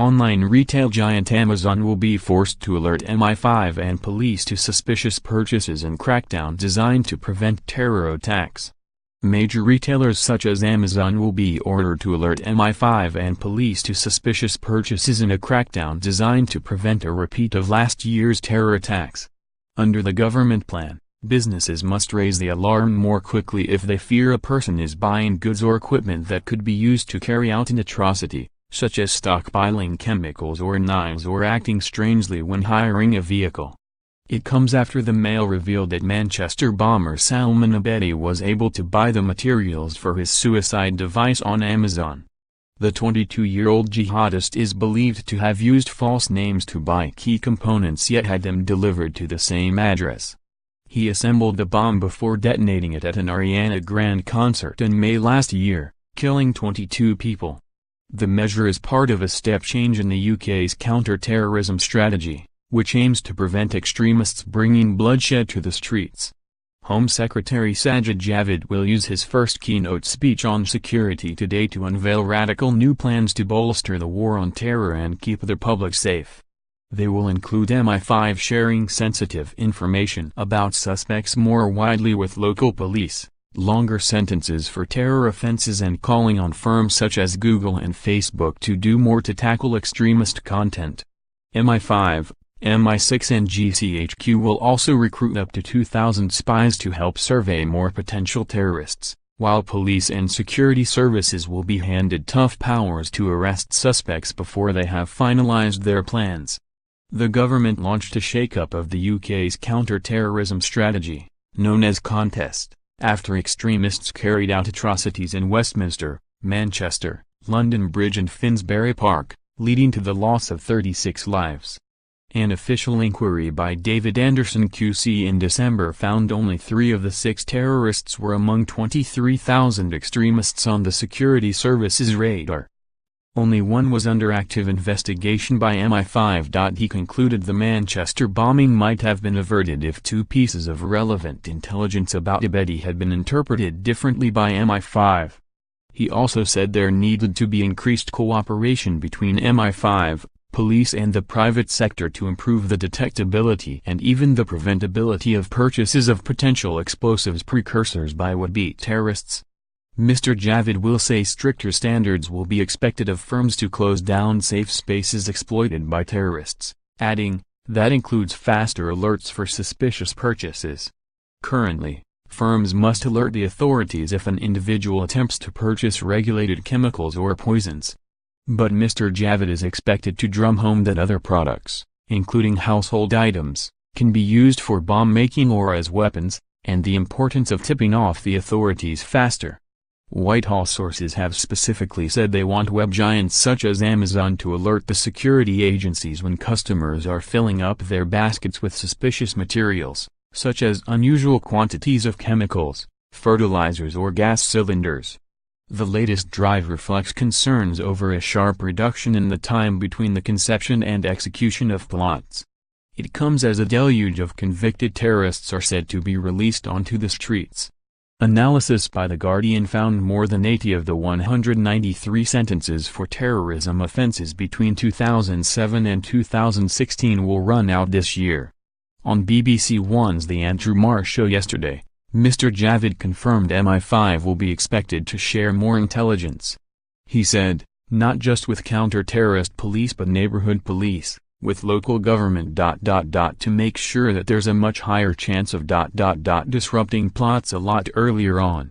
Online retail giant Amazon will be forced to alert MI5 and police to suspicious purchases in crackdown designed to prevent terror attacks. Major retailers such as Amazon will be ordered to alert MI5 and police to suspicious purchases in a crackdown designed to prevent a repeat of last year's terror attacks. Under the government plan, businesses must raise the alarm more quickly if they fear a person is buying goods or equipment that could be used to carry out an atrocity, such as stockpiling chemicals or knives or acting strangely when hiring a vehicle. It comes after the Mail revealed that Manchester bomber Salman Abedi was able to buy the materials for his suicide device on Amazon. The 22-year-old jihadist is believed to have used false names to buy key components yet had them delivered to the same address. He assembled the bomb before detonating it at an Ariana Grande concert in May last year, killing 22 people. The measure is part of a step change in the UK's counter-terrorism strategy, which aims to prevent extremists bringing bloodshed to the streets. Home Secretary Sajid Javid will use his first keynote speech on security today to unveil radical new plans to bolster the war on terror and keep the public safe. They will include MI5 sharing sensitive information about suspects more widely with local police, longer sentences for terror offenses, and calling on firms such as Google and Facebook to do more to tackle extremist content. MI5, MI6 and GCHQ will also recruit up to 2,000 spies to help survey more potential terrorists, while police and security services will be handed tough powers to arrest suspects before they have finalized their plans. The government launched a shake-up of the UK's counter-terrorism strategy, known as Contest, after extremists carried out atrocities in Westminster, Manchester, London Bridge and Finsbury Park, leading to the loss of 36 lives. An official inquiry by David Anderson QC in December found only 3 of the 6 terrorists were among 23,000 extremists on the security service's radar. Only 1 was under active investigation by MI5. He concluded the Manchester bombing might have been averted if 2 pieces of relevant intelligence about Abedi had been interpreted differently by MI5. He also said there needed to be increased cooperation between MI5, police and the private sector to improve the detectability and even the preventability of purchases of potential explosives precursors by would-be terrorists. Mr. Javid will say stricter standards will be expected of firms to close down safe spaces exploited by terrorists, adding, that includes faster alerts for suspicious purchases. Currently, firms must alert the authorities if an individual attempts to purchase regulated chemicals or poisons. But Mr. Javid is expected to drum home that other products, including household items, can be used for bomb making or as weapons, and the importance of tipping off the authorities faster. Whitehall sources have specifically said they want web giants such as Amazon to alert the security agencies when customers are filling up their baskets with suspicious materials, such as unusual quantities of chemicals, fertilizers or gas cylinders. The latest drive reflects concerns over a sharp reduction in the time between the conception and execution of plots. It comes as a deluge of convicted terrorists are said to be released onto the streets. Analysis by The Guardian found more than 80 of the 193 sentences for terrorism offenses between 2007 and 2016 will run out this year. On BBC One's The Andrew Marr Show yesterday, Mr. Javid confirmed MI5 will be expected to share more intelligence. He said, not just with counter-terrorist police but neighborhood police, with local government ... to make sure that there's a much higher chance of ... disrupting plots a lot earlier on.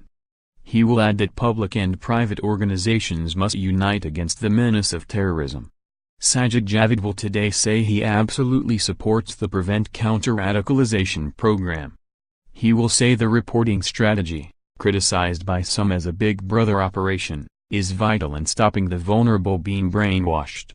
He will add that public and private organizations must unite against the menace of terrorism. Sajid Javid will today say he absolutely supports the Prevent Counter-Radicalization program. He will say the reporting strategy, criticized by some as a Big Brother operation, is vital in stopping the vulnerable being brainwashed.